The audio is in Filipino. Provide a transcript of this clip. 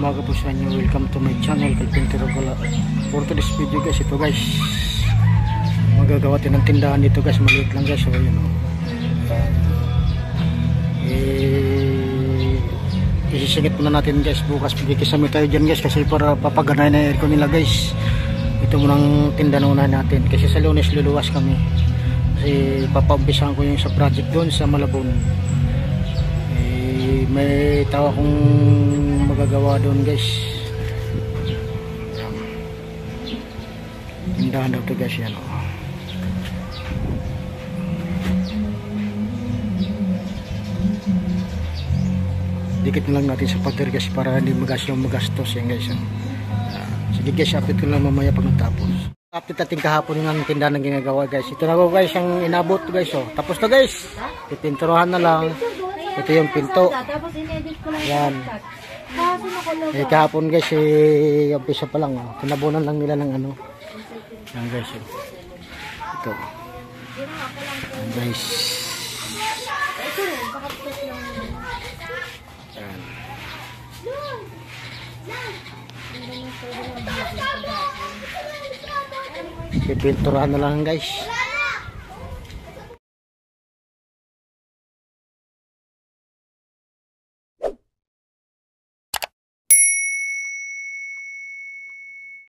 umaga po sa inyo. Welcome to my channel, Carpintero Gala. For today's video guys, ito guys, magagawa din ng tindahan dito guys. Maliit lang guys. So yun o. Isisingit muna natin guys. Bukas pagkikisami tayo dyan guys. Kasi para papaganay na aircon nila guys. Ito munang tindahan na unahin natin. Kasi sa Lunes luluwas kami. Kasi papaumpisahan ko yung sa project doon sa Malabon. May tawa kong magagawa doon guys. Tindahan daw ito guys yan o. Dikit na lang natin sa pader guys para hindi magastos yan guys. Sige guys, update ko lang mamaya pag natapos. Update natin kahapon yung tindahan ng ginagawa guys. Ito na ko guys yung inabot guys o. Tapos to guys, pipinturohan na lang. Ito yung pinto. Yan. Kahapon guys, umpisa pa lang. Tinabunan lang nila ng ano. Yan guys. Ito. Yan guys. Yan. Pipinturahan na lang guys.